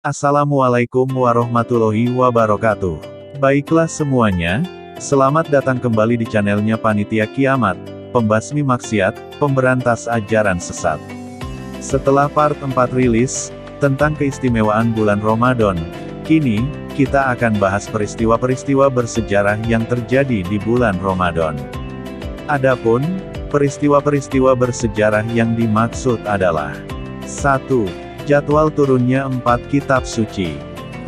Assalamualaikum warahmatullahi wabarakatuh. Baiklah semuanya, selamat datang kembali di channelnya Panitia Kiamat, pembasmi maksiat, pemberantas ajaran sesat. Setelah part 4 rilis, tentang keistimewaan bulan Ramadan, kini, kita akan bahas peristiwa-peristiwa bersejarah yang terjadi di bulan Ramadan. Adapun, peristiwa-peristiwa bersejarah yang dimaksud adalah 1. Jadwal turunnya 4 kitab suci,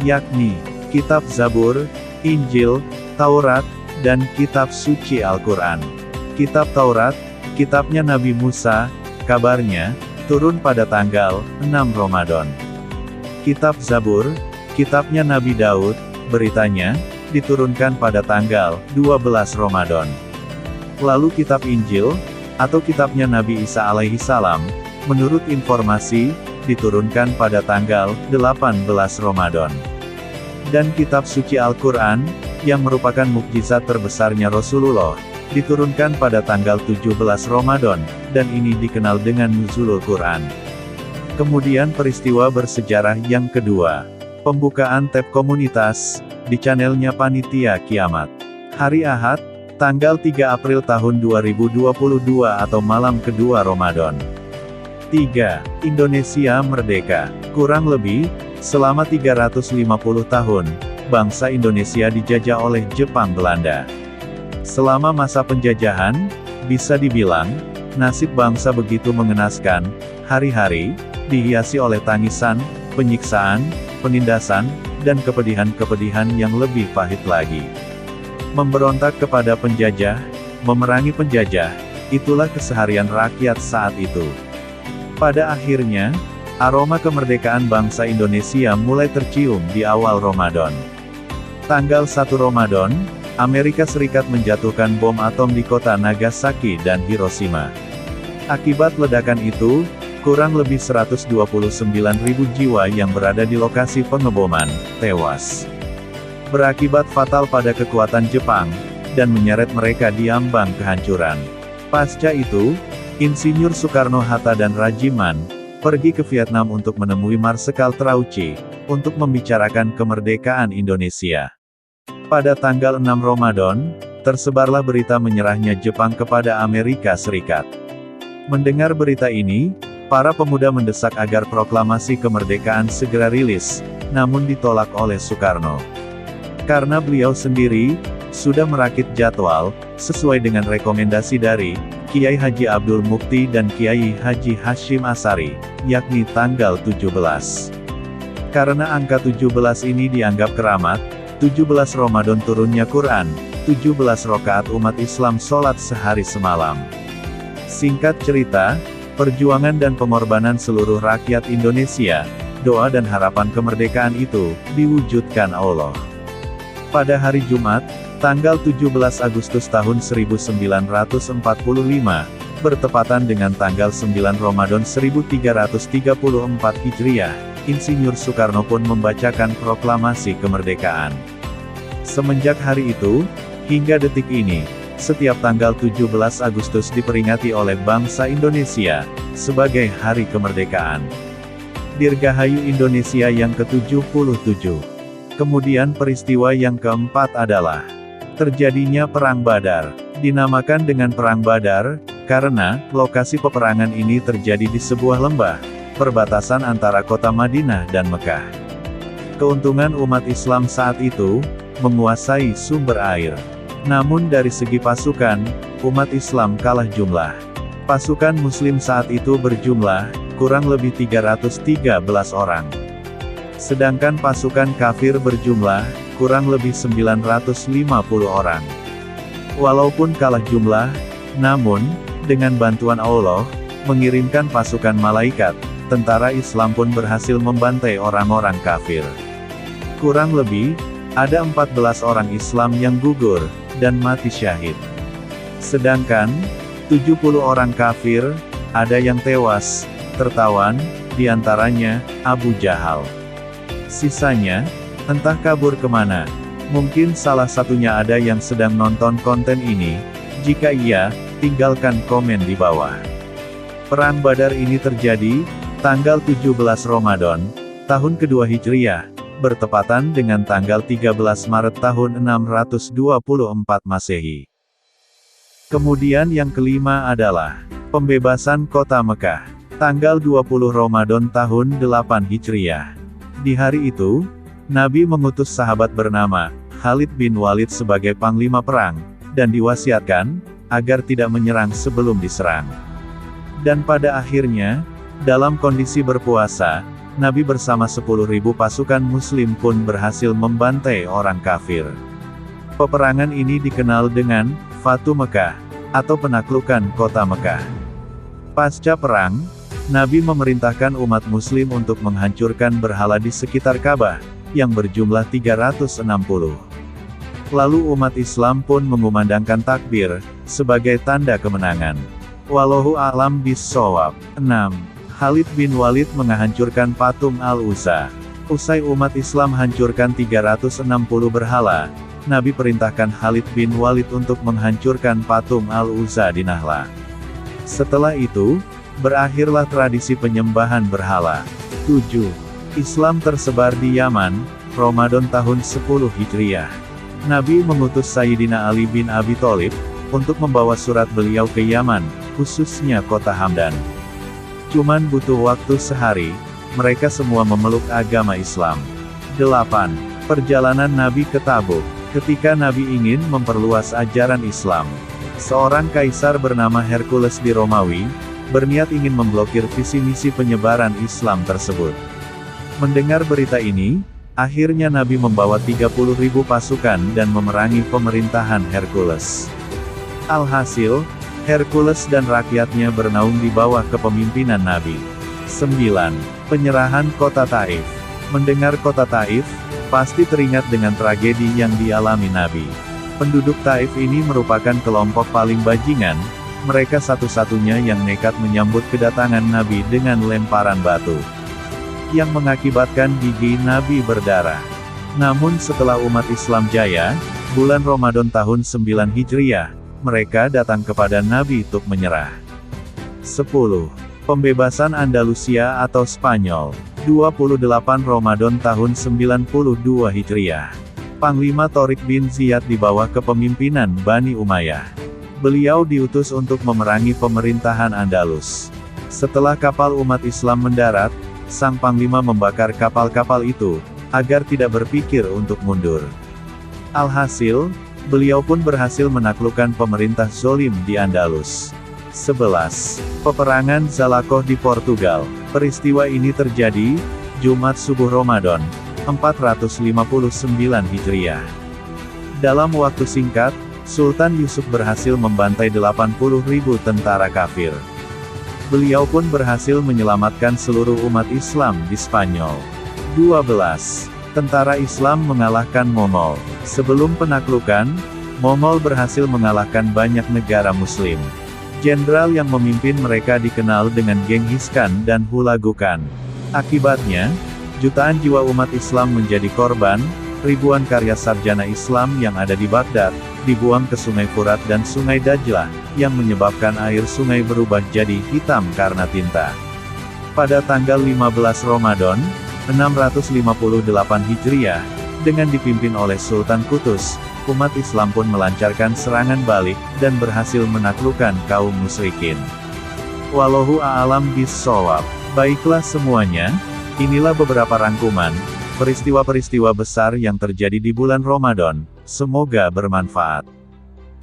yakni Kitab Zabur, Injil, Taurat, dan Kitab Suci Al-Quran. Kitab Taurat, kitabnya Nabi Musa, kabarnya, turun pada tanggal 6 Ramadan. Kitab Zabur, kitabnya Nabi Daud, beritanya, diturunkan pada tanggal 12 Ramadan. Lalu Kitab Injil, atau kitabnya Nabi Isa alaihi salam, menurut informasi, diturunkan pada tanggal 18 Ramadan. Dan Kitab Suci Al-Quran, yang merupakan mukjizat terbesarnya Rasulullah, diturunkan pada tanggal 17 Ramadan, dan ini dikenal dengan Nuzulul Quran. Kemudian peristiwa bersejarah yang kedua, pembukaan tab komunitas, di channelnya Panitia Kiamat. Hari Ahad, tanggal 3 April tahun 2022 atau malam kedua Ramadan. 3. Indonesia merdeka. Kurang lebih, selama 350 tahun, bangsa Indonesia dijajah oleh Jepang Belanda. Selama masa penjajahan, bisa dibilang, nasib bangsa begitu mengenaskan, hari-hari, dihiasi oleh tangisan, penyiksaan, penindasan, dan kepedihan-kepedihan yang lebih pahit lagi. Memberontak kepada penjajah, memerangi penjajah, itulah keseharian rakyat saat itu. Pada akhirnya, aroma kemerdekaan bangsa Indonesia mulai tercium di awal Ramadan. Tanggal 1 Ramadan, Amerika Serikat menjatuhkan bom atom di kota Nagasaki dan Hiroshima. Akibat ledakan itu, kurang lebih 129.000 jiwa yang berada di lokasi pengeboman, tewas. Berakibat fatal pada kekuatan Jepang, dan menyeret mereka di ambang kehancuran. Pasca itu, Insinyur Soekarno-Hatta dan Rajiman, pergi ke Vietnam untuk menemui Marsekal Trauci, untuk membicarakan kemerdekaan Indonesia. Pada tanggal 6 Ramadan, tersebarlah berita menyerahnya Jepang kepada Amerika Serikat. Mendengar berita ini, para pemuda mendesak agar proklamasi kemerdekaan segera rilis, namun ditolak oleh Soekarno. Karena beliau sendiri, sudah merakit jadwal, sesuai dengan rekomendasi dari Kiai Haji Abdul Mukti dan Kiai Haji Hashim Asari, yakni tanggal 17. Karena angka 17 ini dianggap keramat, 17 Ramadan turunnya Quran, 17 rakaat umat Islam sholat sehari semalam. Singkat cerita, perjuangan dan pengorbanan seluruh rakyat Indonesia, doa dan harapan kemerdekaan itu, diwujudkan Allah. Pada hari Jumat, tanggal 17 Agustus tahun 1945, bertepatan dengan tanggal 9 Ramadan 1334 Hijriah, Insinyur Soekarno pun membacakan proklamasi kemerdekaan. Semenjak hari itu, hingga detik ini, setiap tanggal 17 Agustus diperingati oleh bangsa Indonesia, sebagai Hari Kemerdekaan. Dirgahayu Indonesia yang ke-77. Kemudian peristiwa yang keempat adalah terjadinya Perang Badar. Dinamakan dengan Perang Badar, karena lokasi peperangan ini terjadi di sebuah lembah, perbatasan antara kota Madinah dan Mekah. Keuntungan umat Islam saat itu, menguasai sumber air. Namun dari segi pasukan, umat Islam kalah jumlah. Pasukan Muslim saat itu berjumlah, kurang lebih 313 orang. Sedangkan pasukan kafir berjumlah, kurang lebih 950 orang. Walaupun kalah jumlah, namun, dengan bantuan Allah, mengirimkan pasukan malaikat, tentara Islam pun berhasil membantai orang-orang kafir. Kurang lebih, ada 14 orang Islam yang gugur, dan mati syahid. Sedangkan, 70 orang kafir, ada yang tewas, tertawan, diantaranya, Abu Jahal. Sisanya, entah kabur kemana. Mungkin salah satunya ada yang sedang nonton konten ini. Jika iya, tinggalkan komen di bawah. Perang Badar ini terjadi, tanggal 17 Ramadan, tahun kedua Hijriah, bertepatan dengan tanggal 13 Maret tahun 624 Masehi. Kemudian yang kelima adalah pembebasan kota Mekah, tanggal 20 Ramadan tahun 8 Hijriah. Di hari itu, Nabi mengutus sahabat bernama Khalid bin Walid sebagai panglima perang, dan diwasiatkan agar tidak menyerang sebelum diserang. Dan pada akhirnya, dalam kondisi berpuasa, Nabi bersama 10.000 pasukan muslim pun berhasil membantai orang kafir. Peperangan ini dikenal dengan Fatu Mekah, atau penaklukan kota Mekah. Pasca perang, Nabi memerintahkan umat muslim untuk menghancurkan berhala di sekitar Ka'bah, yang berjumlah 360. Lalu umat Islam pun mengumandangkan takbir, sebagai tanda kemenangan. Wallahu a'lam bis-shawab. 6. Khalid bin Walid menghancurkan patung Al-Uzza. Usai umat Islam hancurkan 360 berhala, Nabi perintahkan Khalid bin Walid untuk menghancurkan patung Al-Uzza di Nahla. Setelah itu, berakhirlah tradisi penyembahan berhala. 7. Islam tersebar di Yaman, Ramadan tahun 10 Hijriah. Nabi mengutus Sayyidina Ali bin Abi Thalib, untuk membawa surat beliau ke Yaman, khususnya kota Hamdan. Cuman butuh waktu sehari, mereka semua memeluk agama Islam. 8. Perjalanan Nabi ke Tabuk. Ketika Nabi ingin memperluas ajaran Islam, seorang kaisar bernama Hercules di Romawi, berniat ingin memblokir visi misi penyebaran Islam tersebut. Mendengar berita ini, akhirnya Nabi membawa 30.000 pasukan dan memerangi pemerintahan Hercules. Alhasil, Hercules dan rakyatnya bernaung di bawah kepemimpinan Nabi. 9. Penyerahan kota Taif. Mendengar kota Taif, pasti teringat dengan tragedi yang dialami Nabi. Penduduk Taif ini merupakan kelompok paling bajingan, mereka satu-satunya yang nekat menyambut kedatangan Nabi dengan lemparan batu, yang mengakibatkan gigi Nabi berdarah. Namun setelah umat Islam jaya, bulan Ramadan tahun 9 Hijriah, mereka datang kepada Nabi untuk menyerah. 10. Pembebasan Andalusia atau Spanyol. 28 Ramadan tahun 92 Hijriah. Panglima Tharik bin Ziyad di bawah kepemimpinan Bani Umayyah. Beliau diutus untuk memerangi pemerintahan Andalus. Setelah kapal umat Islam mendarat, sang panglima membakar kapal-kapal itu, agar tidak berpikir untuk mundur. Alhasil, beliau pun berhasil menaklukkan pemerintah zolim di Andalus. 11. Peperangan Zalakoh di Portugal. Peristiwa ini terjadi Jumat subuh Ramadan 459 Hijriah. Dalam waktu singkat, Sultan Yusuf berhasil membantai 80.000 tentara kafir. Beliau pun berhasil menyelamatkan seluruh umat Islam di Spanyol. 12. Tentara Islam mengalahkan Mongol. Sebelum penaklukan, Mongol berhasil mengalahkan banyak negara Muslim. Jenderal yang memimpin mereka dikenal dengan Genghis Khan dan Hulagu Khan. Akibatnya, jutaan jiwa umat Islam menjadi korban, ribuan karya sarjana Islam yang ada di Baghdad, dibuang ke Sungai Furat dan Sungai Dajlah, yang menyebabkan air sungai berubah jadi hitam karena tinta. Pada tanggal 15 Ramadan, 658 Hijriah, dengan dipimpin oleh Sultan Qutus, umat Islam pun melancarkan serangan balik, dan berhasil menaklukkan kaum musyrikin. Wallahu a'lam bis-shawab. Baiklah semuanya, inilah beberapa rangkuman peristiwa-peristiwa besar yang terjadi di bulan Ramadan. Semoga bermanfaat.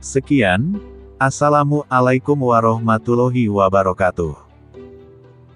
Sekian, Assalamualaikum warahmatullahi wabarakatuh.